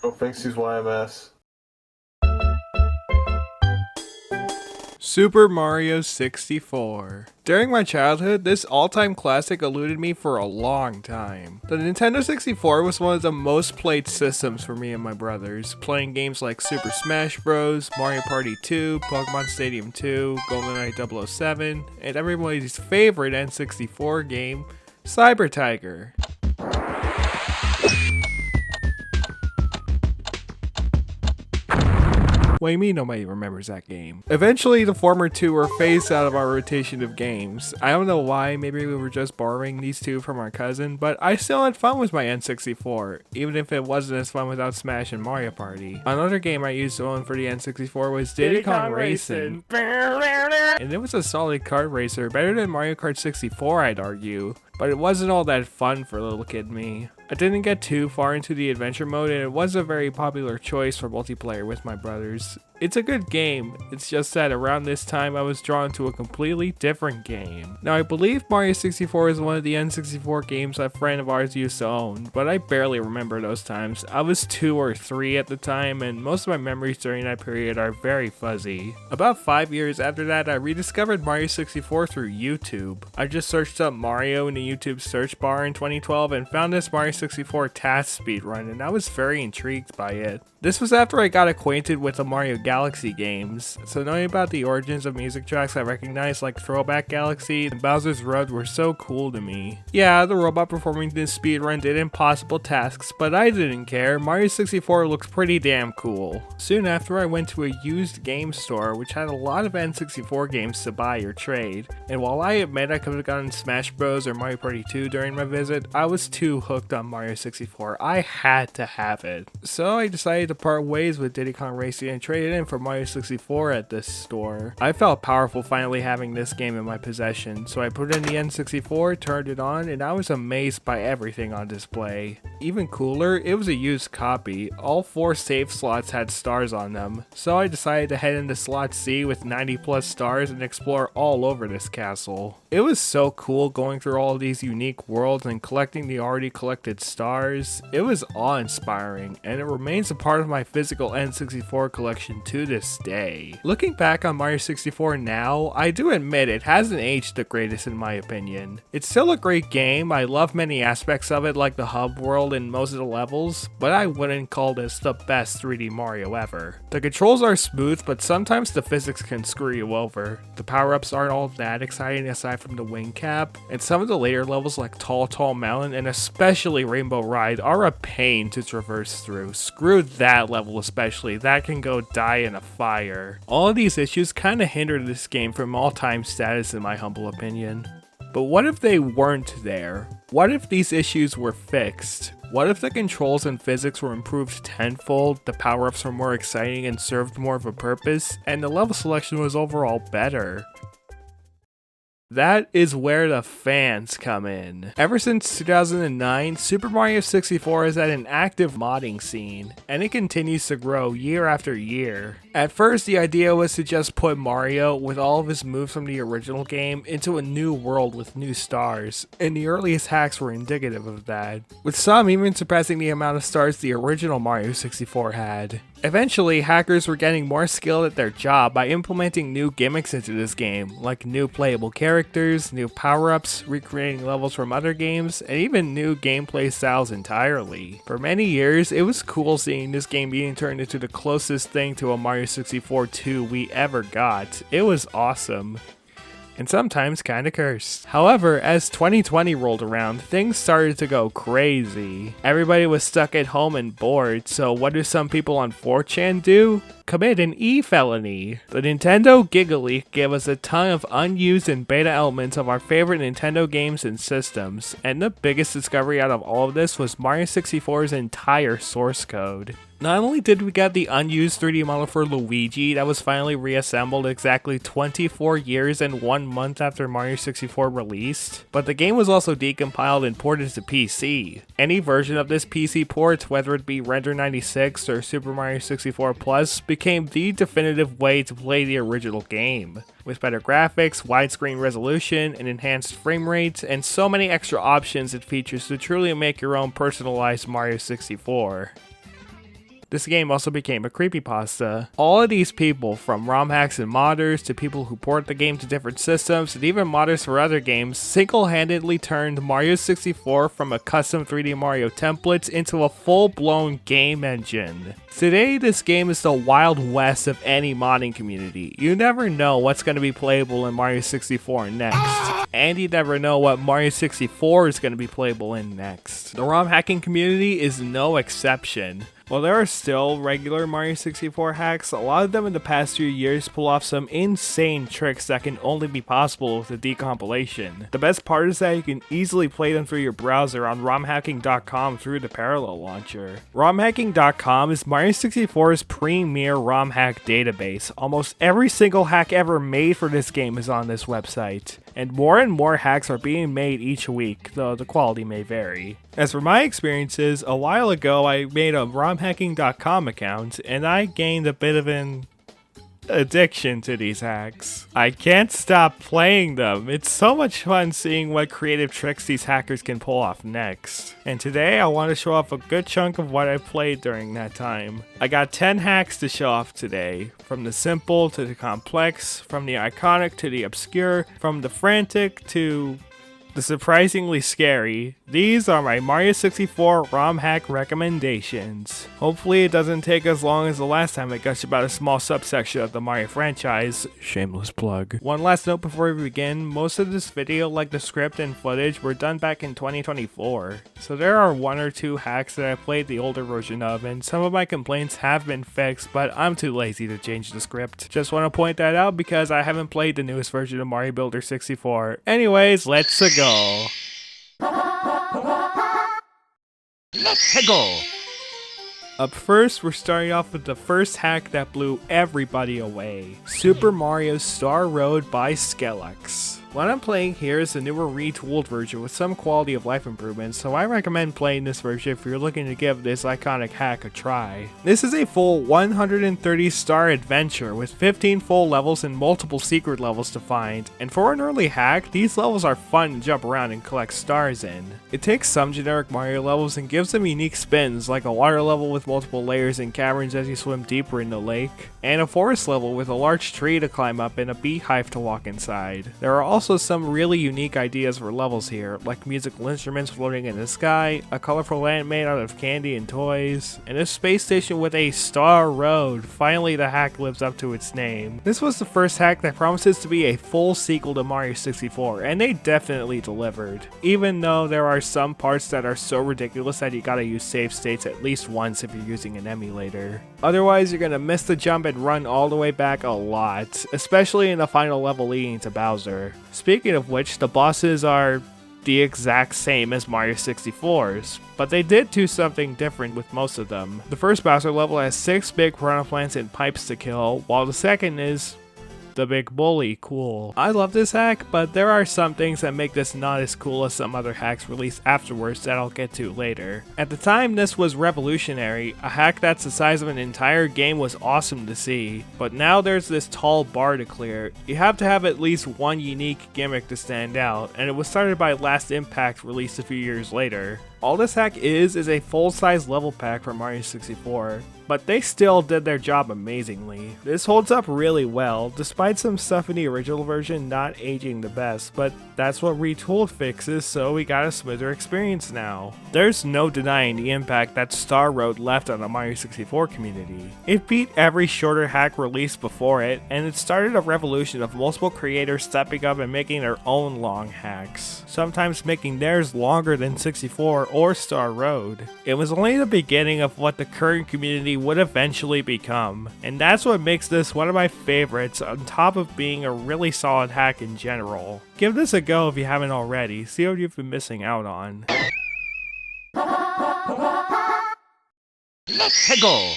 Oh, thanks, use YMS. Super Mario 64. During my childhood, this all-time classic eluded me for a long time. The Nintendo 64 was one of the most played systems for me and my brothers, playing games like Super Smash Bros., Mario Party 2, Pokemon Stadium 2, GoldenEye 007, and everybody's favorite N64 game, Cyber Tiger. What do you mean nobody remembers that game? Eventually, the former two were phased out of our rotation of games. I don't know why, maybe we were just borrowing these two from our cousin, but I still had fun with my N64, even if it wasn't as fun without Smash and Mario Party. Another game I used to own for the N64 was Diddy Kong Racing. And it was a solid kart racer, better than Mario Kart 64 I'd argue, but it wasn't all that fun for little kid me. I didn't get too far into the adventure mode, and it was a very popular choice for multiplayer with my brothers. It's a good game, it's just that around this time I was drawn to a completely different game. Now I believe Mario 64 is one of the N64 games a friend of ours used to own, but I barely remember those times. I was 2 or 3 at the time, and most of my memories during that period are very fuzzy. About 5 years after that, I rediscovered Mario 64 through YouTube. I just searched up Mario in the YouTube search bar in 2012 and found this Mario 64 task speedrun, and I was very intrigued by it. This was after I got acquainted with the Mario Galaxy games, so knowing about the origins of music tracks I recognized like Throwback Galaxy and Bowser's Road were so cool to me. Yeah, the robot performing this speedrun did impossible tasks, but I didn't care. Mario 64 looks pretty damn cool. Soon after, I went to a used game store which had a lot of N64 games to buy or trade, and while I admit I could have gotten Smash Bros or Mario Party 2 during my visit, I was too hooked on Mario 64. I had to have it. So I decided to part ways with Diddy Kong Racing and trade it in for Mario 64 at this store. I felt powerful finally having this game in my possession, so I put in the N64, turned it on, and I was amazed by everything on display. Even cooler, it was a used copy. All 4 save slots had stars on them, so I decided to head into slot C with 90 plus stars and explore all over this castle. It was so cool going through all of these unique worlds and collecting the already collected stars. It was awe-inspiring, and it remains a part of my physical N64 collection to this day. Looking back on Mario 64 now, I do admit it hasn't aged the greatest in my opinion. It's still a great game, I love many aspects of it like the hub world and most of the levels, but I wouldn't call this the best 3D Mario ever. The controls are smooth, but sometimes the physics can screw you over. The power-ups aren't all that exciting aside from the wing cap, and some of the later levels like Tall Mountain and especially Rainbow Ride are a pain to traverse through. Screw that level especially, that can go die in a fire. All of these issues kinda hinder this game from all-time status in my humble opinion. But what if they weren't there? What if these issues were fixed? What if the controls and physics were improved tenfold, the power-ups were more exciting and served more of a purpose, and the level selection was overall better? That is where the fans come in. Ever since 2009, Super Mario 64 has had an active modding scene, and it continues to grow year after year. At first, the idea was to just put Mario, with all of his moves from the original game, into a new world with new stars, and the earliest hacks were indicative of that, with some even surpassing the amount of stars the original Mario 64 had. Eventually, hackers were getting more skilled at their job by implementing new gimmicks into this game, like new playable characters, new power-ups, recreating levels from other games, and even new gameplay styles entirely. For many years, it was cool seeing this game being turned into the closest thing to a Mario 64 2 we ever got. It was awesome. And sometimes kinda cursed. However, as 2020 rolled around, things started to go crazy. Everybody was stuck at home and bored, so what do some people on 4chan do? Commit an e-felony. The Nintendo Giga Leak gave us a ton of unused and beta elements of our favorite Nintendo games and systems, and the biggest discovery out of all of this was Mario 64's entire source code. Not only did we get the unused 3D model for Luigi that was finally reassembled exactly 24 years and 1 month after Mario 64 released, but the game was also decompiled and ported to PC. Any version of this PC port, whether it be Render 96 or Super Mario 64 Plus, became the definitive way to play the original game. With better graphics, widescreen resolution, and enhanced frame rates, and so many extra options it features to truly make your own personalized Mario 64. This game also became a creepypasta. All of these people, from ROM hacks and modders to people who port the game to different systems and even modders for other games, single-handedly turned Mario 64 from a custom 3D Mario templates into a full-blown game engine. Today, this game is the Wild West of any modding community. You never know what's going to be playable in Mario 64 next, and you never know what Mario 64 is going to be playable in next. The ROM hacking community is no exception. While there are still regular Mario 64 hacks, a lot of them in the past few years pull off some insane tricks that can only be possible with a decompilation. The best part is that you can easily play them through your browser on romhacking.com through the parallel launcher. Romhacking.com is Mario 64's premier ROM hack database. Almost every single hack ever made for this game is on this website, and more hacks are being made each week, though the quality may vary. As for my experiences, a while ago I made a romhacking.com account, and I gained a bit of an addiction to these hacks. I can't stop playing them. It's so much fun seeing what creative tricks these hackers can pull off next. And today I want to show off a good chunk of what I played during that time. I got 10 hacks to show off today, from the simple to the complex, from the iconic to the obscure, from the frantic to the surprisingly scary. These are my Mario 64 ROM hack recommendations. Hopefully it doesn't take as long as the last time I gushed about a small subsection of the Mario franchise. Shameless plug. One last note before we begin, most of this video, like the script and footage, were done back in 2024. So there are one or two hacks that I played the older version of, and some of my complaints have been fixed, but I'm too lazy to change the script. Just want to point that out because I haven't played the newest version of Mario Builder 64. Anyways, let's go. Let's go! Up first, we're starting off with the first hack that blew everybody away. Super Mario Star Road by Skellex. What I'm playing here is the newer retooled version with some quality of life improvements, so I recommend playing this version if you're looking to give this iconic hack a try. This is a full 130 star adventure with 15 full levels and multiple secret levels to find, and for an early hack, these levels are fun to jump around and collect stars in. It takes some generic Mario levels and gives them unique spins, like a water level with multiple layers and caverns as you swim deeper in the lake, and a forest level with a large tree to climb up and a beehive to walk inside. There are also some really unique ideas for levels here, like musical instruments floating in the sky, a colorful land made out of candy and toys, and a space station with a star road. Finally, the hack lives up to its name. This was the first hack that promises to be a full sequel to Mario 64, and they definitely delivered. Even though there are some parts that are so ridiculous that you gotta use save states at least once if you're using an emulator. Otherwise, you're gonna miss the jump and run all the way back a lot, especially in the final level leading to Bowser. Speaking of which, the bosses are the exact same as Mario 64's, but they did do something different with most of them. The first Bowser level has 6 big piranha plants and pipes to kill, while the second is the big bully. Cool. I love this hack, but there are some things that make this not as cool as some other hacks released afterwards that I'll get to later. At the time, this was revolutionary. A hack that's the size of an entire game was awesome to see, but now there's this tall bar to clear. You have to have at least one unique gimmick to stand out, and it was started by Last Impact, released a few years later. All this hack is a full-size level pack for Mario 64, but they still did their job amazingly. This holds up really well, despite some stuff in the original version not aging the best, but that's what Retooled fixes, so we got a smoother experience now. There's no denying the impact that Star Road left on the Mario 64 community. It beat every shorter hack released before it, and it started a revolution of multiple creators stepping up and making their own long hacks, sometimes making theirs longer than 64 or Star Road. It was only the beginning of what the current community would eventually become, and that's what makes this one of my favorites, on top of being a really solid hack in general. Give this a go if you haven't already, see what you've been missing out on. Let's go!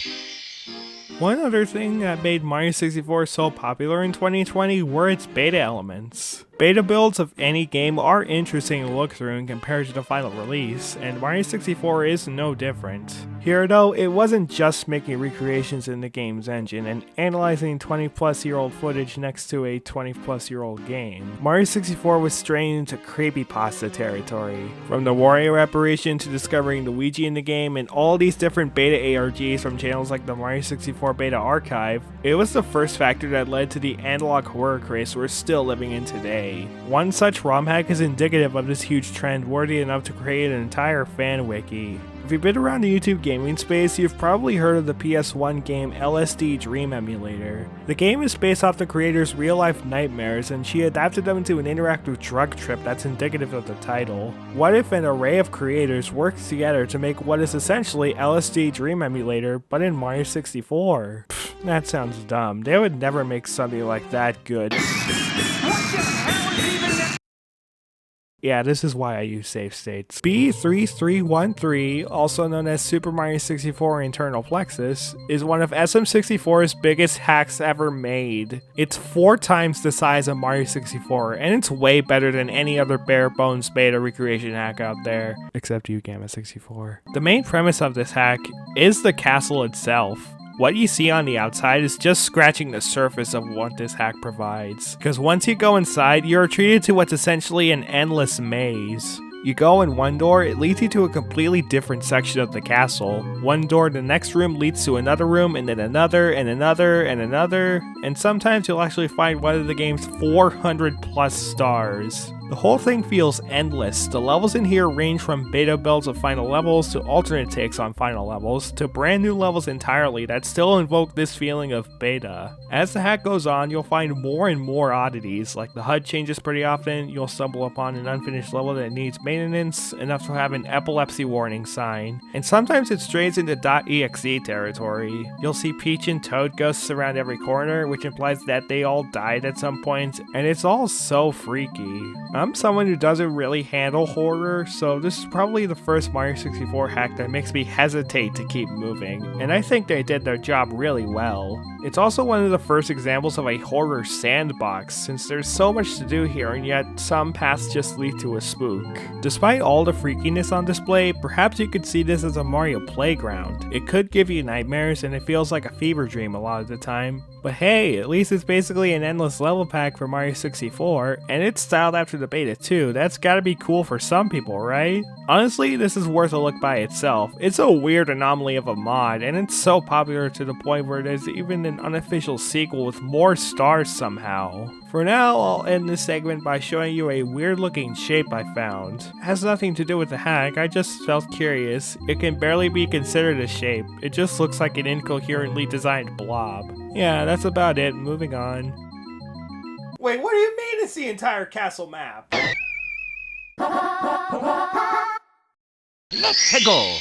One other thing that made Mario 64 so popular in 2020 were its beta elements. Beta builds of any game are interesting to look through in comparison to the final release, and Mario 64 is no different. Here though, it wasn't just making recreations in the game's engine and analyzing 20-plus-year-old footage next to a 20-plus-year-old game. Mario 64 was straying into creepypasta territory. From the Wario apparition to discovering Luigi in the game and all these different beta ARGs from channels like the Mario 64 Beta Archive, it was the first factor that led to the analog horror craze we're still living in today. One such ROM hack is indicative of this huge trend, worthy enough to create an entire fan wiki. If you've been around the YouTube gaming space, you've probably heard of the PS1 game LSD Dream Emulator. The game is based off the creator's real-life nightmares, and she adapted them into an interactive drug trip that's indicative of the title. What if an array of creators worked together to make what is essentially LSD Dream Emulator, but in Mario 64? Pfft, that sounds dumb. They would never make something like that good. Yeah, this is why I use save states. B3313, also known as Super Mario 64 Internal Plexus, is one of SM64's biggest hacks ever made. It's 4 times the size of Mario 64, and it's way better than any other bare bones beta recreation hack out there, except you, Gamma 64. The main premise of this hack is the castle itself. What you see on the outside is just scratching the surface of what this hack provides, because once you go inside, you're treated to what's essentially an endless maze. You go in one door, it leads you to a completely different section of the castle. One door in the next room leads to another room, and then another, and another, and another, and sometimes you'll actually find one of the game's 400 plus stars. The whole thing feels endless. The levels in here range from beta builds of final levels to alternate takes on final levels to brand new levels entirely that still invoke this feeling of beta. As the hack goes on, you'll find more and more oddities, like the HUD changes pretty often, you'll stumble upon an unfinished level that needs maintenance, enough to have an epilepsy warning sign, and sometimes it strays into .exe territory. You'll see Peach and Toad ghosts around every corner, which implies that they all died at some point, and it's all so freaky. I'm someone who doesn't really handle horror, so this is probably the first Mario 64 hack that makes me hesitate to keep moving, and I think they did their job really well. It's also one of the first examples of a horror sandbox, since there's so much to do here and yet some paths just lead to a spook. Despite all the freakiness on display, perhaps you could see this as a Mario playground. It could give you nightmares and it feels like a fever dream a lot of the time. But hey, at least it's basically an endless level pack for Mario 64, and it's styled after the beta too. That's gotta be cool for some people, right? Honestly, this is worth a look by itself. It's a weird anomaly of a mod, and it's so popular to the point where there's even an unofficial sequel with more stars somehow. For now, I'll end this segment by showing you a weird looking shape I found. It has nothing to do with the hack, I just felt curious. It can barely be considered a shape, it just looks like an incoherently designed blob. Yeah, that's about it, moving on. Wait, what do you mean it's the entire castle map? Let's go!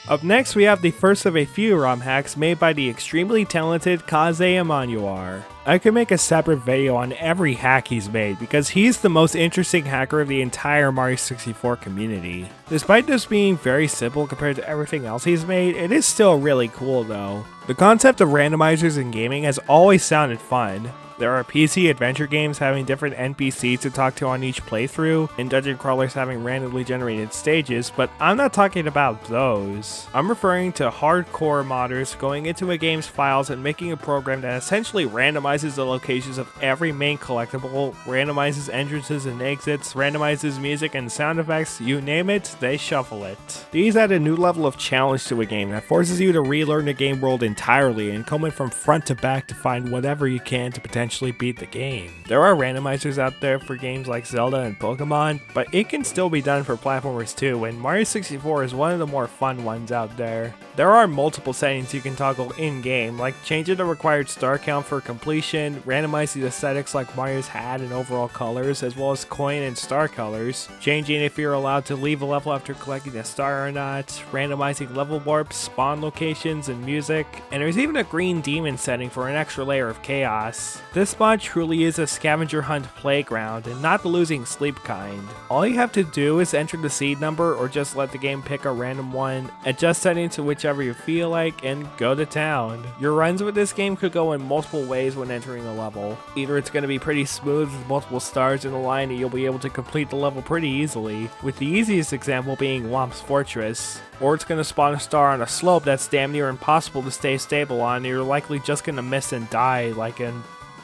Up next, we have the first of a few ROM hacks made by the extremely talented Kaze Emanuar. I could make a separate video on every hack he's made because he's the most interesting hacker of the entire Mario 64 community. Despite this being very simple compared to everything else he's made, it is still really cool though. The concept of randomizers in gaming has always sounded fun. There are PC adventure games having different NPCs to talk to on each playthrough, and dungeon crawlers having randomly generated stages, but I'm not talking about those. I'm referring to hardcore modders going into a game's files and making a program that essentially randomizes the locations of every main collectible, randomizes entrances and exits, randomizes music and sound effects, you name it, they shuffle it. These add a new level of challenge to a game that forces you to relearn the game world entirely and comb it from front to back to find whatever you can to potentially beat the game. There are randomizers out there for games like Zelda and Pokemon, but it can still be done for platformers too, and Mario 64 is one of the more fun ones out there. There are multiple settings you can toggle in-game, like changing the required star count for completion, randomizing the aesthetics like Mario's hat and overall colors, as well as coin and star colors, changing if you're allowed to leave a level after collecting a star or not, randomizing level warps, spawn locations, and music, and there's even a green demon setting for an extra layer of chaos. This mod truly is a scavenger hunt playground, and not the losing sleep kind. All you have to do is enter the seed number or just let the game pick a random one, adjust settings to whichever you feel like, and go to town. Your runs with this game could go in multiple ways when when entering a level. Either it's going to be pretty smooth with multiple stars in a line and you'll be able to complete the level pretty easily, with the easiest example being Womp's Fortress, or it's going to spawn a star on a slope that's damn near impossible to stay stable on and you're likely just going to miss and die like in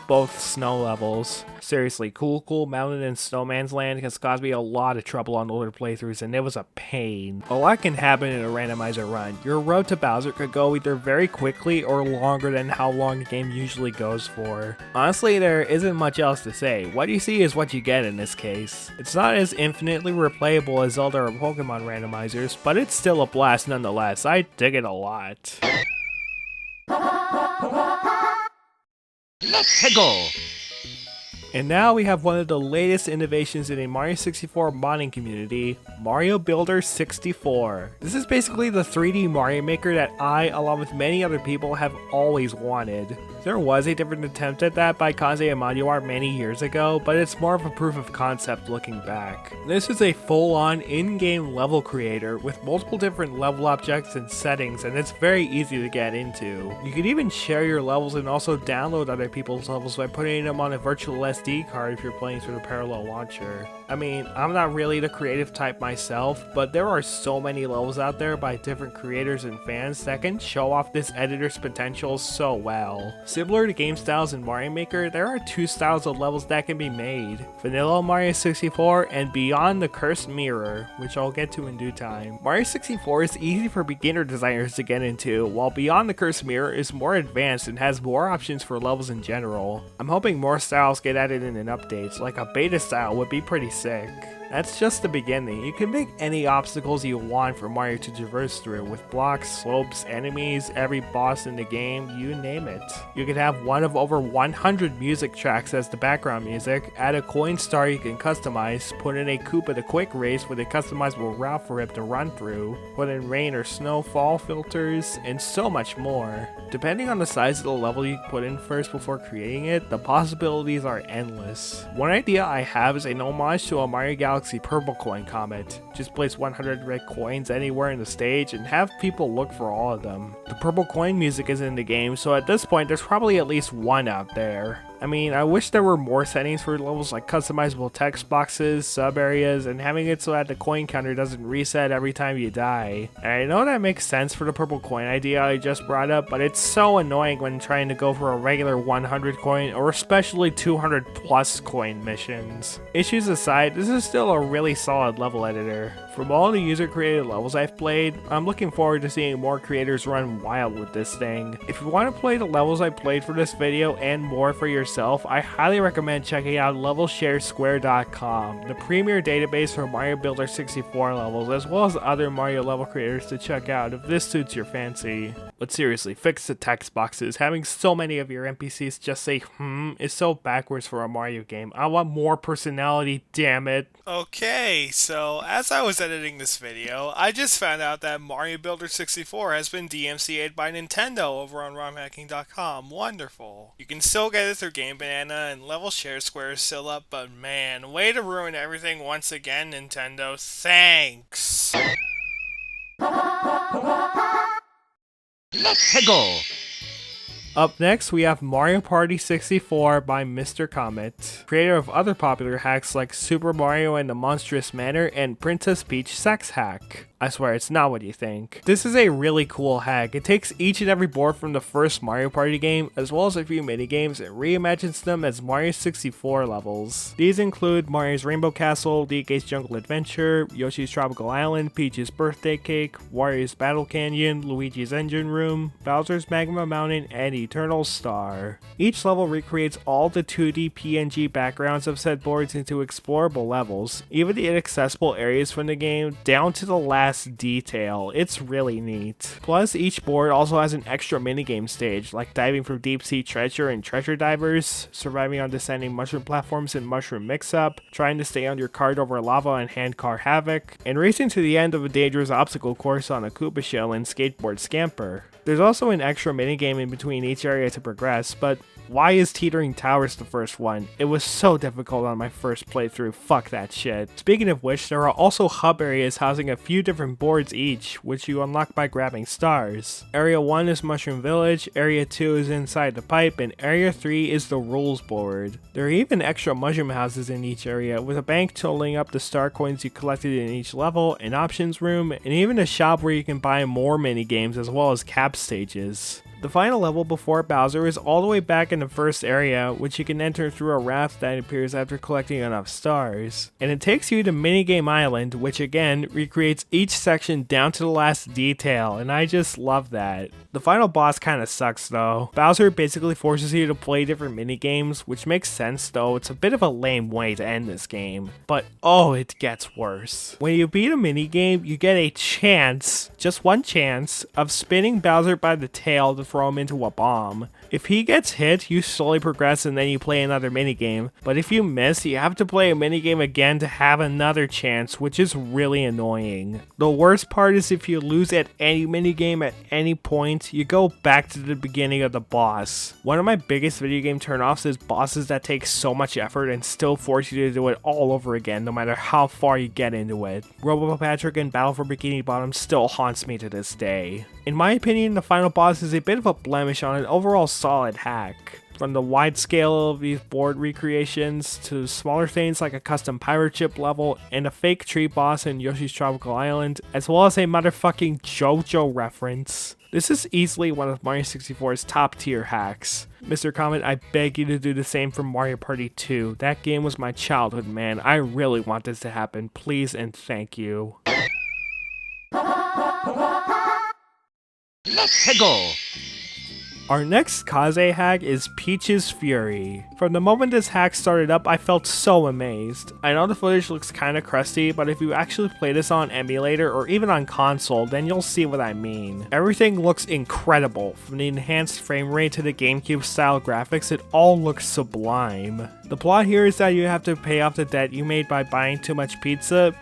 both snow levels. Seriously, Cool Mountain and Snowman's Land has caused me a lot of trouble on older playthroughs and it was a pain. A lot can happen in a randomizer run. Your road to Bowser could go either very quickly or longer than how long the game usually goes for. Honestly, there isn't much else to say. What you see is what you get in this case. It's not as infinitely replayable as Zelda or Pokemon randomizers, but it's still a blast nonetheless. I dig it a lot. Let's go! And now we have one of the latest innovations in a Mario 64 modding community, Mario Builder 64. This is basically the 3D Mario Maker that I, along with many other people, have always wanted. There was a different attempt at that by Kaze Amanuar many years ago, but it's more of a proof of concept looking back. This is a full-on in-game level creator with multiple different level objects and settings, and it's very easy to get into. You can even share your levels and also download other people's levels by putting them on a virtual SD card if you're playing through the parallel launcher. I mean, I'm not really the creative type myself, but there are so many levels out there by different creators and fans that can show off this editor's potential so well. Similar to game styles in Mario Maker, there are two styles of levels that can be made: Vanilla Mario 64 and Beyond the Cursed Mirror, which I'll get to in due time. Mario 64 is easy for beginner designers to get into, while Beyond the Cursed Mirror is more advanced and has more options for levels in general. I'm hoping more styles get added in updates, like a beta style would be pretty sick. That's just the beginning. You can make any obstacles you want for Mario to traverse through, with blocks, slopes, enemies, every boss in the game, you name it. You could have one of over 100 music tracks as the background music, add a coin star you can customize, put in a Koopa the Quick Race with a customizable route for it to run through, put in rain or snowfall filters, and so much more. Depending on the size of the level you put in first before creating it, the possibilities are endless. One idea I have is an homage to a Mario Galaxy Purple Coin Comet. Just place 100 red coins anywhere in the stage and have people look for all of them. The purple coin music is in the game, so at this point there's probably at least one out there. I mean, I wish there were more settings for levels like customizable text boxes, sub areas, and having it so that the coin counter doesn't reset every time you die. And I know that makes sense for the purple coin idea I just brought up, but it's so annoying when trying to go for a regular 100 coin or especially 200 plus coin missions. Issues aside, this is still a really solid level editor. From all the user created levels I've played, I'm looking forward to seeing more creators run wild with this thing. If you want to play the levels I played for this video and more for yourself, I highly recommend checking out levelsharesquare.com, the premier database for Mario Builder 64 levels, as well as other Mario level creators to check out if this suits your fancy. But seriously, fix the text boxes. Having so many of your NPCs just say is so backwards for a Mario game. I want more personality, damn it. Okay, so as I was editing this video, I just found out that Mario Builder 64 has been DMCA'd by Nintendo over on romhacking.com. Wonderful. You can still get it through Game Banana and Level Share Square is still up, but man, way to ruin everything once again, Nintendo. Thanks. Let's go! Up next, we have Mario Party 64 by Mr. Comet, creator of other popular hacks like Super Mario and the Monstrous Manor and Princess Peach Sex Hack. I swear, it's not what you think. This is a really cool hack. It takes each and every board from the first Mario Party game, as well as a few minigames, and reimagines them as Mario 64 levels. These include Mario's Rainbow Castle, DK's Jungle Adventure, Yoshi's Tropical Island, Peach's Birthday Cake, Wario's Battle Canyon, Luigi's Engine Room, Bowser's Magma Mountain, and Eternal Star. Each level recreates all the 2D PNG backgrounds of said boards into explorable levels, even the inaccessible areas from the game, down to the last detail. It's really neat. Plus, each board also has an extra minigame stage, like diving for deep sea treasure and treasure divers, surviving on descending mushroom platforms in Mushroom Mix-Up, trying to stay on your cart over lava and Handcar Havoc, and racing to the end of a dangerous obstacle course on a Koopa shell in Skateboard Scamper. There's also an extra minigame in between each area to progress, but why is Teetering Towers the first one? It was so difficult on my first playthrough, fuck that shit. Speaking of which, there are also hub areas housing a few different boards each, which you unlock by grabbing stars. Area 1 is Mushroom Village, Area 2 is Inside the Pipe, and Area 3 is the Rules board. There are even extra mushroom houses in each area, with a bank totaling up the star coins you collected in each level, an options room, and even a shop where you can buy more minigames as well as cap stages. The final level before Bowser is all the way back in the first area, which you can enter through a raft that appears after collecting enough stars. And it takes you to Minigame Island, which again recreates each section down to the last detail, and I just love that. The final boss kinda sucks though. Bowser basically forces you to play different minigames, which makes sense though it's a bit of a lame way to end this game. But oh, it gets worse. When you beat a minigame, you get a chance, just one chance, of spinning Bowser by the tail to throw him into a bomb. If he gets hit, you slowly progress and then you play another minigame, but if you miss, you have to play a minigame again to have another chance, which is really annoying. The worst part is if you lose at any minigame at any point, you go back to the beginning of the boss. One of my biggest video game turnoffs is bosses that take so much effort and still force you to do it all over again no matter how far you get into it. Robo Patrick and Battle for Bikini Bottom still haunts me to this day. In my opinion, the final boss is a bit of a blemish on an overall solid hack. From the wide scale of these board recreations to smaller things like a custom pirate ship level and a fake tree boss in Yoshi's Tropical Island, as well as a motherfucking JoJo reference. This is easily one of Mario 64's top tier hacks. Mr. Comment, I beg you to do the same for Mario Party 2. That game was my childhood, man. I really want this to happen. Please and thank you. Let's go! Our next Kaze hack is Peach's Fury. From the moment this hack started up, I felt so amazed. I know the footage looks kinda crusty, but if you actually play this on emulator or even on console, then you'll see what I mean. Everything looks incredible. From the enhanced frame rate to the GameCube style graphics, it all looks sublime. The plot here is that you have to pay off the debt you made by buying too much pizza.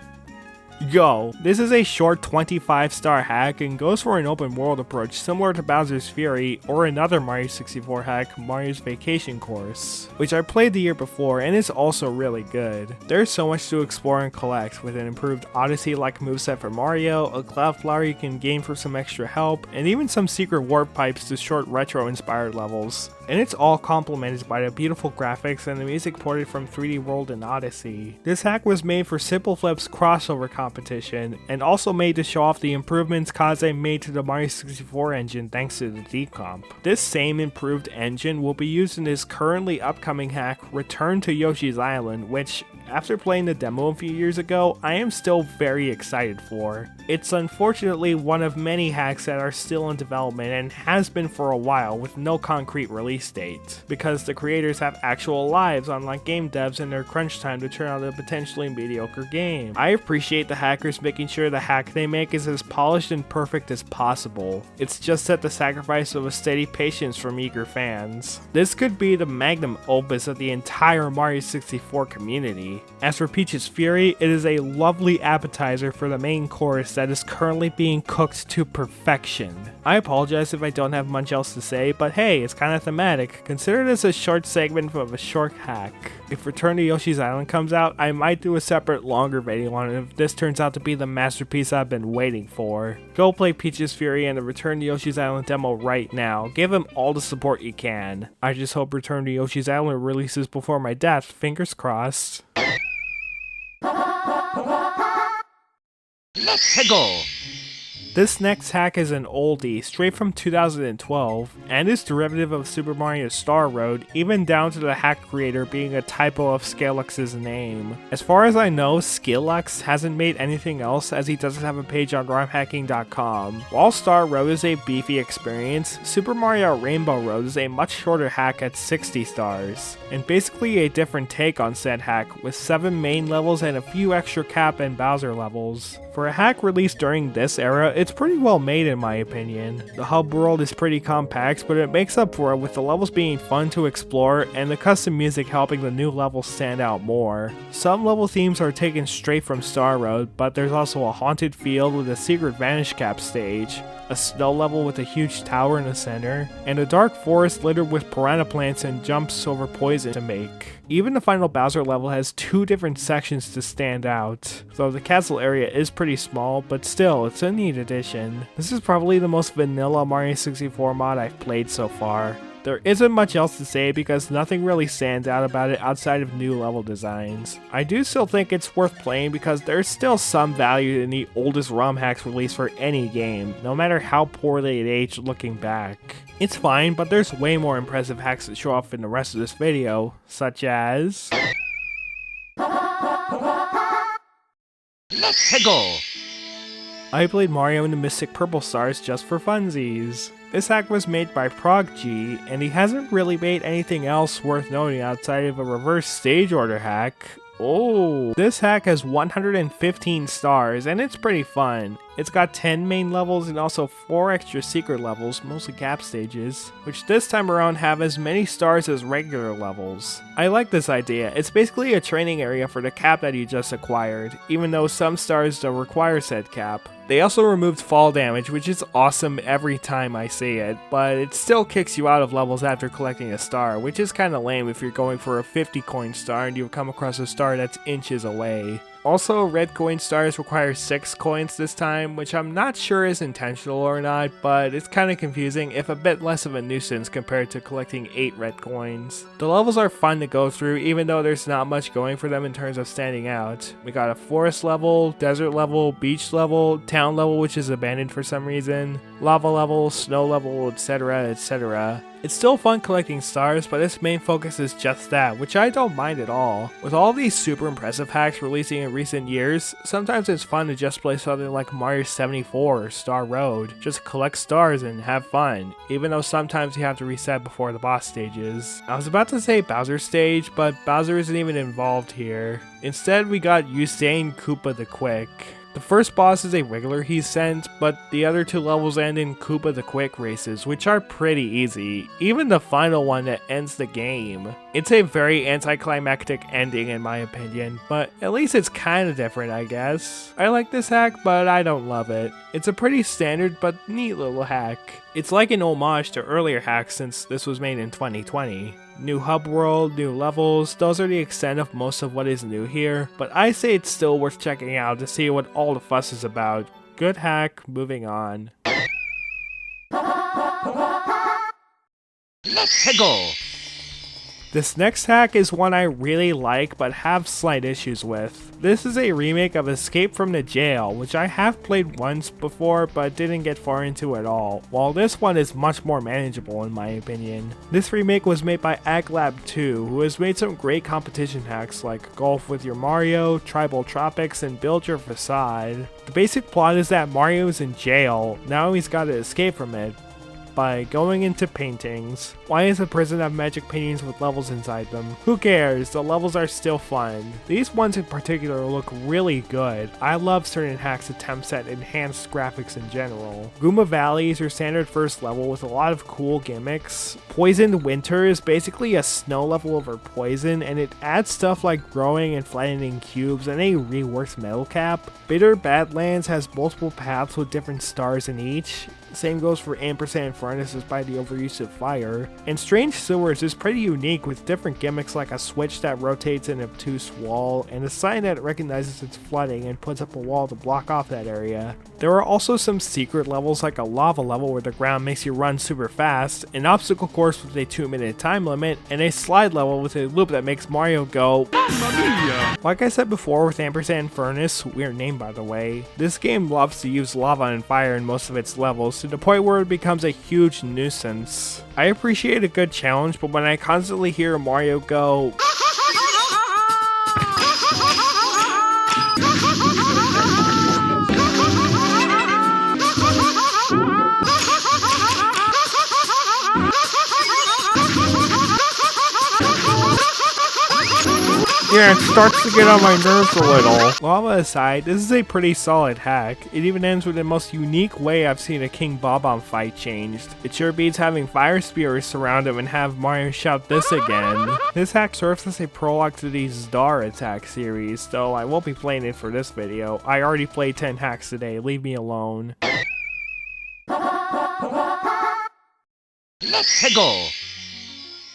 Yo, this is a short 25-star hack and goes for an open world approach similar to Bowser's Fury or another Mario 64 hack, Mario's Vacation Course, which I played the year before and is also really good. There's so much to explore and collect, with an improved Odyssey-like moveset for Mario, a Cloud Flower you can gain for some extra help, and even some secret warp pipes to short retro-inspired levels. And it's all complemented by the beautiful graphics and the music ported from 3D World and Odyssey. This hack was made for Simple Flip's crossover competition, and also made to show off the improvements Kaze made to the Mario 64 engine thanks to the decomp. This same improved engine will be used in his currently upcoming hack, Return to Yoshi's Island, which, after playing the demo a few years ago, I am still very excited for. It's unfortunately one of many hacks that are still in development and has been for a while with no concrete release date, because the creators have actual lives unlike game devs and their crunch time to turn out a potentially mediocre game. I appreciate the hackers making sure the hack they make is as polished and perfect as possible. It's just at the sacrifice of a steady patience from eager fans. This could be the magnum opus of the entire Mario 64 community. As for Peach's Fury, it is a lovely appetizer for the main course that is currently being cooked to perfection. I apologize if I don't have much else to say, but hey, it's kinda thematic. Consider this a short segment of a short hack. If Return to Yoshi's Island comes out, I might do a separate longer video on it if this turns out to be the masterpiece I've been waiting for. Go play Peach's Fury and the Return to Yoshi's Island demo right now. Give him all the support you can. I just hope Return to Yoshi's Island releases before my death, fingers crossed. Let's go! This next hack is an oldie, straight from 2012, and is derivative of Super Mario Star Road, even down to the hack creator being a typo of Scalux's name. As far as I know, Skillux hasn't made anything else, as he doesn't have a page on ROMhacking.com. While Star Road is a beefy experience, Super Mario Rainbow Road is a much shorter hack at 60 stars, and basically a different take on said hack, with 7 main levels and a few extra Cap and Bowser levels. For a hack released during this era, it's pretty well made in my opinion. The hub world is pretty compact, but it makes up for it with the levels being fun to explore and the custom music helping the new levels stand out more. Some level themes are taken straight from Star Road, but there's also a haunted field with a secret Vanish Cap stage, a snow level with a huge tower in the center, and a dark forest littered with piranha plants and jumps over poison to make. Even the final Bowser level has 2 different sections to stand out, though the castle area is pretty small, but still, it's a neat addition. This is probably the most vanilla Mario 64 mod I've played so far. There isn't much else to say because nothing really stands out about it outside of new level designs. I do still think it's worth playing because there's still some value in the oldest ROM hacks released for any game, no matter how poorly it aged looking back. It's fine, but there's way more impressive hacks to show off in the rest of this video, such as... Let's go! I played Mario and the Mystic Purple Stars just for funsies. This hack was made by ProgG, and he hasn't really made anything else worth noting outside of a reverse stage order hack. Oh, this hack has 115 stars, and it's pretty fun. It's got 10 main levels and also 4 extra secret levels, mostly cap stages, which this time around have as many stars as regular levels. I like this idea. It's basically a training area for the cap that you just acquired, even though some stars don't require said cap. They also removed fall damage, which is awesome every time I see it, but it still kicks you out of levels after collecting a star, which is kinda lame if you're going for a 50 coin star and you come across a star that's inches away. Also, red coin stars require 6 coins this time, which I'm not sure is intentional or not, but it's kinda confusing, if a bit less of a nuisance compared to collecting 8 red coins. The levels are fun to go through, even though there's not much going for them in terms of standing out. We got a forest level, desert level, beach level, town level which is abandoned for some reason, lava level, snow level, etc, etc. It's still fun collecting stars, but its main focus is just that, which I don't mind at all. With all these super impressive hacks releasing in recent years, sometimes it's fun to just play something like Mario 74 or Star Road. Just collect stars and have fun, even though sometimes you have to reset before the boss stages. I was about to say Bowser stage, but Bowser isn't even involved here. Instead, we got Usain Koopa the Quick. The first boss is a regular he's sent, but the other 2 levels end in Koopa the Quick races, which are pretty easy, even the final one that ends the game. It's a very anticlimactic ending in my opinion, but at least it's kinda different I guess. I like this hack, but I don't love it. It's a pretty standard but neat little hack. It's like an homage to earlier hacks since this was made in 2020. New hub world, new levels, those are the extent of most of what is new here, but I say it's still worth checking out to see what all the fuss is about. Good hack, moving on. Let's go! This next hack is one I really like but have slight issues with. This is a remake of Escape from the Jail, which I have played once before but didn't get far into at all, while this one is much more manageable in my opinion. This remake was made by AgLab2, who has made some great competition hacks like Golf with Your Mario, Tribal Tropics, and Build Your Facade. The basic plot is that Mario is in jail, now he's got to escape from it by going into paintings. Why does a prison have magic paintings with levels inside them? Who cares? The levels are still fun. These ones in particular look really good. I love certain hacks attempts at enhanced graphics in general. Goomba Valley is your standard first level with a lot of cool gimmicks. Poisoned Winter is basically a snow level over poison, and it adds stuff like growing and flattening cubes and a reworked metal cap. Bitter Badlands has multiple paths with different stars in each. Same goes for Ampersand Furnaces by the overuse of fire. And Strange Sewers is pretty unique with different gimmicks like a switch that rotates an obtuse wall, and a sign that recognizes it's flooding and puts up a wall to block off that area. There are also some secret levels like a lava level where the ground makes you run super fast, an obstacle course with a 2-minute time limit, and a slide level with a loop that makes Mario go Mamma Mia! Like I said before with Ampersand Furnace, weird name by the way, this game loves to use lava and fire in most of its levels to the point where it becomes a huge nuisance. I appreciate a good challenge, but when I constantly hear Mario go yeah, it starts to get on my nerves a little. Lava aside, this is a pretty solid hack. It even ends with the most unique way I've seen a King Bob-omb fight changed. It sure beats having fire spears surround him and have Mario shout this again. This hack serves as a prologue to the Zdar attack series, though I won't be playing it for this video. I already played 10 hacks today, leave me alone.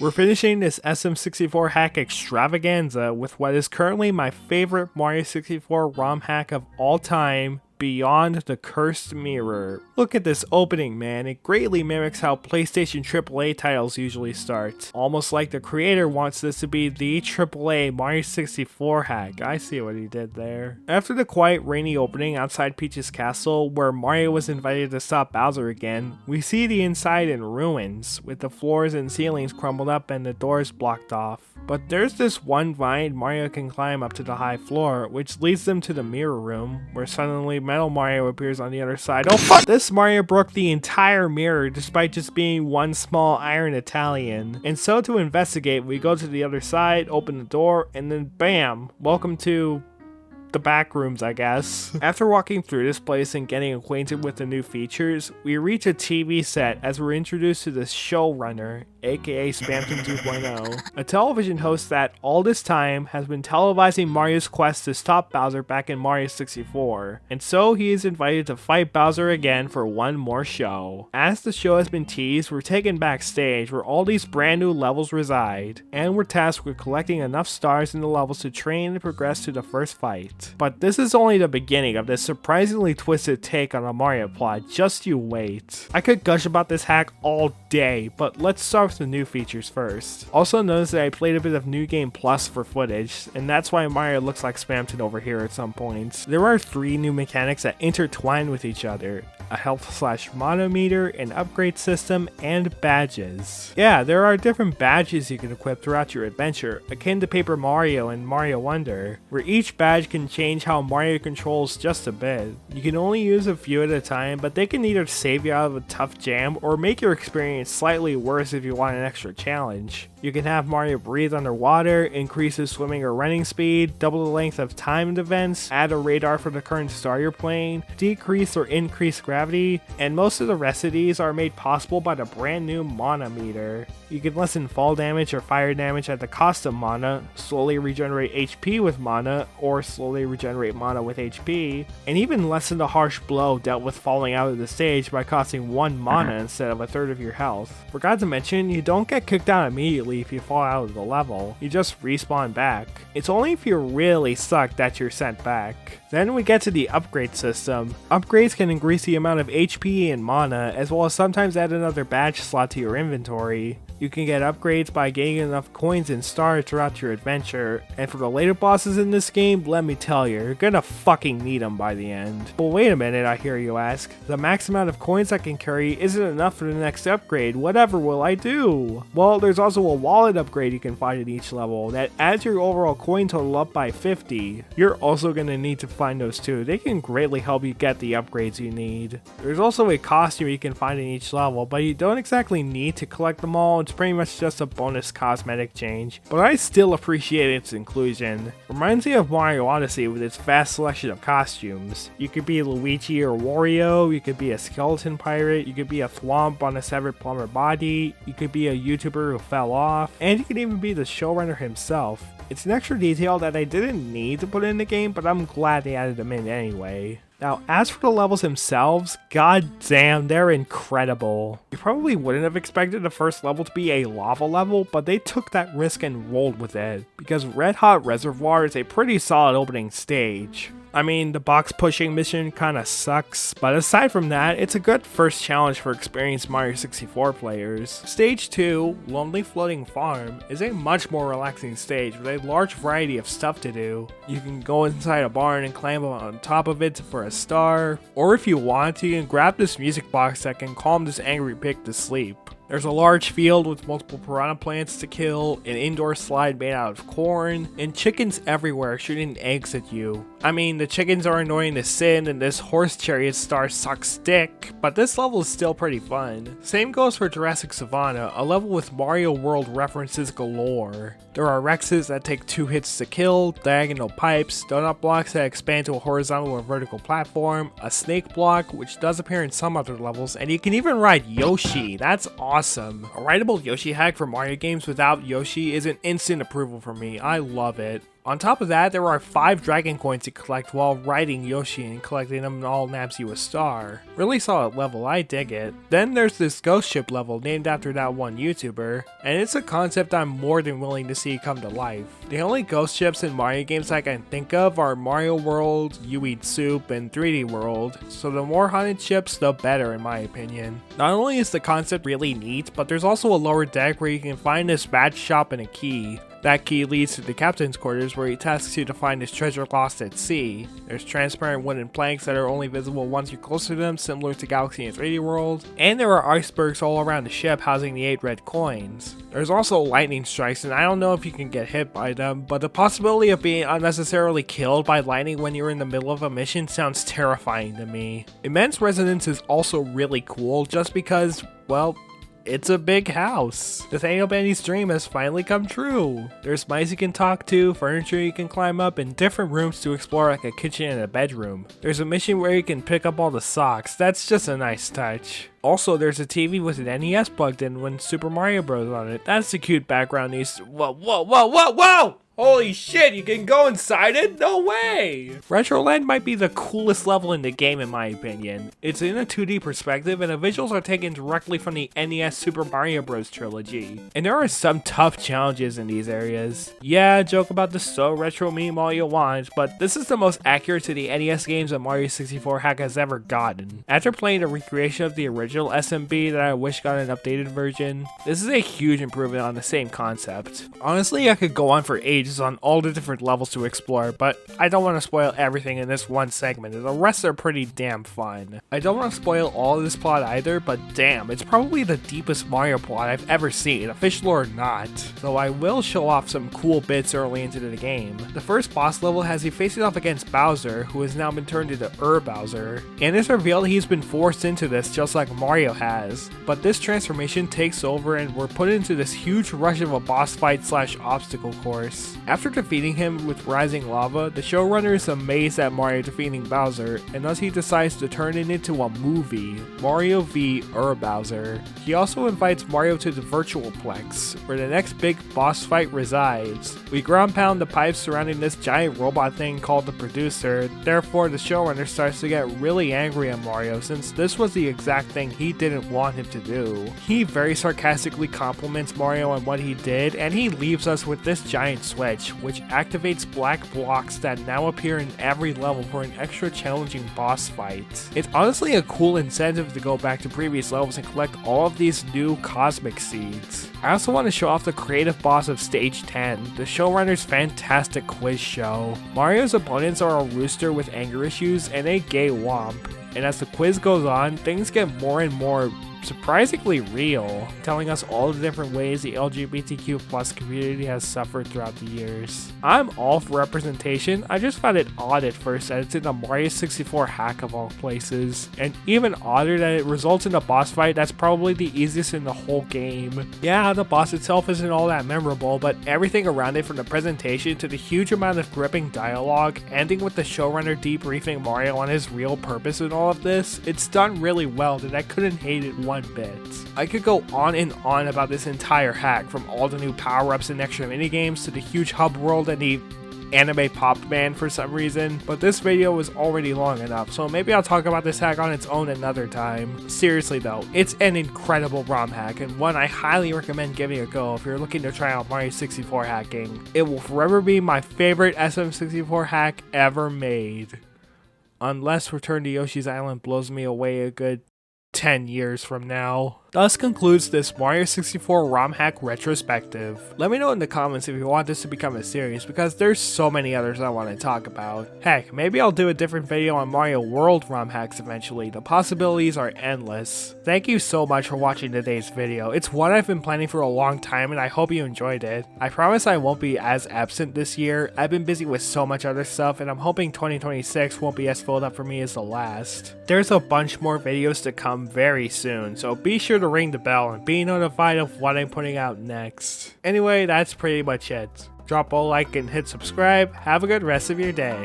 We're finishing this SM64 hack extravaganza with what is currently my favorite Mario 64 ROM hack of all time, Beyond the Cursed Mirror. Look at this opening, man. It greatly mimics how PlayStation AAA titles usually start. Almost like the creator wants this to be the AAA Mario 64 hack. I see what he did there. After the quiet, rainy opening outside Peach's castle, where Mario was invited to stop Bowser again, we see the inside in ruins, with the floors and ceilings crumbled up and the doors blocked off. But there's this one vine Mario can climb up to the high floor, which leads them to the mirror room, where suddenly Metal Mario appears on the other side. Oh fuck! This Mario broke the entire mirror despite just being one small iron Italian. And so to investigate, we go to the other side, open the door, and then bam! Welcome to the back rooms, I guess. After walking through this place and getting acquainted with the new features, we reach a TV set as we're introduced to the showrunner, aka Spamton 2.0, a television host that all this time has been televising Mario's quest to stop Bowser back in Mario 64, and so he is invited to fight Bowser again for one more show. As the show has been teased, we're taken backstage where all these brand new levels reside, and we're tasked with collecting enough stars in the levels to train and progress to the first fight. But this is only the beginning of this surprisingly twisted take on a Mario plot, just you wait. I could gush about this hack all day, but let's start with the new features first. Also notice that I played a bit of New Game Plus for footage, and that's why Mario looks like Spamton over here at some points. There are 3 new mechanics that intertwine with each other: a health/mana meter, an upgrade system, and badges. Yeah, there are different badges you can equip throughout your adventure, akin to Paper Mario and Mario Wonder, where each badge can change how Mario controls just a bit. You can only use a few at a time, but they can either save you out of a tough jam or make your experience slightly worse if you want an extra challenge. You can have Mario breathe underwater, increase his swimming or running speed, double the length of timed events, add a radar for the current star you're playing, decrease or increase gravity, and most of the rest of these are made possible by the brand new mana meter. You can lessen fall damage or fire damage at the cost of mana, slowly regenerate HP with mana, or slowly regenerate mana with HP, and even lessen the harsh blow dealt with falling out of the stage by costing 1 mana instead of a third of your health. Forgot to mention, you don't get kicked out immediately if you fall out of the level, you just respawn back. It's only if you're really stuck that you're sent back. Then we get to the upgrade system. Upgrades can increase the amount of HP and mana, as well as sometimes add another badge slot to your inventory. You can get upgrades by gaining enough coins and stars throughout your adventure, and for the later bosses in this game, let me tell you, you're gonna fucking need them by the end. But wait a minute, I hear you ask. The max amount of coins I can carry isn't enough for the next upgrade, whatever will I do? Well, there's also a wallet upgrade you can find at each level that adds your overall coin total up by 50. You're also gonna need to find those too. They can greatly help you get the upgrades you need. There's also a costume you can find in each level, but you don't exactly need to collect them all. It's pretty much just a bonus cosmetic change, but I still appreciate its inclusion. Reminds me of Mario Odyssey with its vast selection of costumes. You could be Luigi or Wario, you could be a skeleton pirate, you could be a thwomp on a severed plumber body, you could be a YouTuber who fell off, and you could even be the showrunner himself. It's an extra detail that I didn't need to put in the game, but I'm glad they added them in anyway. Now, as for the levels themselves, god damn, they're incredible. You probably wouldn't have expected the first level to be a lava level, but they took that risk and rolled with it, because Red Hot Reservoir is a pretty solid opening stage. I mean, the box pushing mission kinda sucks, but aside from that, it's a good first challenge for experienced Mario 64 players. Stage 2, Lonely Floating Farm, is a much more relaxing stage with a large variety of stuff to do. You can go inside a barn and climb on top of it for a star, or if you want, you can grab this music box that can calm this angry pig to sleep. There's a large field with multiple piranha plants to kill, an indoor slide made out of corn, and chickens everywhere shooting eggs at you. I mean, the chickens are annoying to sin and this horse chariot star sucks dick, but this level is still pretty fun. Same goes for Jurassic Savanna, a level with Mario World references galore. There are Rexes that take 2 hits to kill, diagonal pipes, donut blocks that expand to a horizontal or vertical platform, a snake block which does appear in some other levels, and you can even ride Yoshi. That's awesome. A rideable Yoshi hack for Mario games without Yoshi is an instant approval for me. I love it. On top of that, there are 5 dragon coins to collect while riding Yoshi, and collecting them all nabs you a star. Really solid level, I dig it. Then there's this ghost ship level named after that one YouTuber, and it's a concept I'm more than willing to see come to life. The only ghost ships in Mario games I can think of are Mario World, You Eat Soup, and 3D World, so the more haunted ships the better in my opinion. Not only is the concept really neat, but there's also a lower deck where you can find this badge shop and a key. That key leads to the captain's quarters where he tasks you to find his treasure lost at sea. There's transparent wooden planks that are only visible once you're close to them, similar to Galaxy and 3D World. And there are icebergs all around the ship housing the 8 red coins. There's also lightning strikes, and I don't know if you can get hit by them, but the possibility of being unnecessarily killed by lightning when you're in the middle of a mission sounds terrifying to me. Immense Resonance is also really cool just because, well, it's a big house. Nathaniel Benny's dream has finally come true. There's mice you can talk to, furniture you can climb up, and different rooms to explore like a kitchen and a bedroom. There's a mission where you can pick up all the socks. That's just a nice touch. Also, there's a TV with an NES plugged in when Super Mario Bros. On it. That's a cute background Easter. Whoa! Holy shit, you can go inside it? No way! Retroland might be the coolest level in the game in my opinion. It's in a 2D perspective and the visuals are taken directly from the NES Super Mario Bros. Trilogy. And there are some tough challenges in these areas. Yeah, joke about the so retro meme all you want, but this is the most accurate to the NES games that Mario 64 hack has ever gotten. After playing a recreation of the original SMB that I wish got an updated version, this is a huge improvement on the same concept. Honestly, I could go on for ages on all the different levels to explore, but I don't want to spoil everything in this one segment, and the rest are pretty damn fun. I don't want to spoil all of this plot either, but damn, it's probably the deepest Mario plot I've ever seen, official or not, though I will show off some cool bits early into the game. The first boss level has you facing off against Bowser, who has now been turned into Bowser, and it's revealed he's been forced into this just like Mario has, but this transformation takes over and we're put into this huge rush of a boss fight / obstacle course. After defeating him with rising lava, the showrunner is amazed at Mario defeating Bowser, and thus he decides to turn it into a movie, Mario v. Bowser. He also invites Mario to the Virtual Plex, where the next big boss fight resides. We ground pound the pipes surrounding this giant robot thing called the Producer, therefore the showrunner starts to get really angry at Mario since this was the exact thing he didn't want him to do. He very sarcastically compliments Mario on what he did, and he leaves us with this giant switch, which activates black blocks that now appear in every level for an extra challenging boss fight. It's honestly a cool incentive to go back to previous levels and collect all of these new cosmic seeds. I also want to show off the creative boss of Stage 10, the showrunner's fantastic quiz show. Mario's opponents are a rooster with anger issues and a gay womp, and as the quiz goes on, things get more and more surprisingly real, telling us all the different ways the LGBTQ+ community has suffered throughout the years. I'm all for representation, I just found it odd at first that it's in a Mario 64 hack of all places, and even odder that it results in a boss fight that's probably the easiest in the whole game. Yeah, the boss itself isn't all that memorable, but everything around it from the presentation to the huge amount of gripping dialogue, ending with the showrunner debriefing Mario on his real purpose in all of this, it's done really well that I couldn't hate it one bit. I could go on and on about this entire hack, from all the new power-ups and extra minigames to the huge hub world and the anime pop band for some reason, but this video was already long enough, so maybe I'll talk about this hack on its own another time. Seriously though, it's an incredible ROM hack and one I highly recommend giving a go if you're looking to try out Mario 64 hacking. It will forever be my favorite SM64 hack ever made. Unless Return to Yoshi's Island blows me away a good 10 years from now. Thus concludes this Mario 64 ROM hack retrospective. Let me know in the comments if you want this to become a series, because there's so many others I want to talk about. Heck, maybe I'll do a different video on Mario World ROM hacks eventually. The possibilities are endless. Thank you so much for watching today's video. It's one I've been planning for a long time and I hope you enjoyed it. I promise I won't be as absent this year. I've been busy with so much other stuff and I'm hoping 2026 won't be as filled up for me as the last. There's a bunch more videos to come very soon, so be sure to ring the bell and be notified of what I'm putting out next. Anyway, that's pretty much it. Drop a like and hit subscribe. Have a good rest of your day.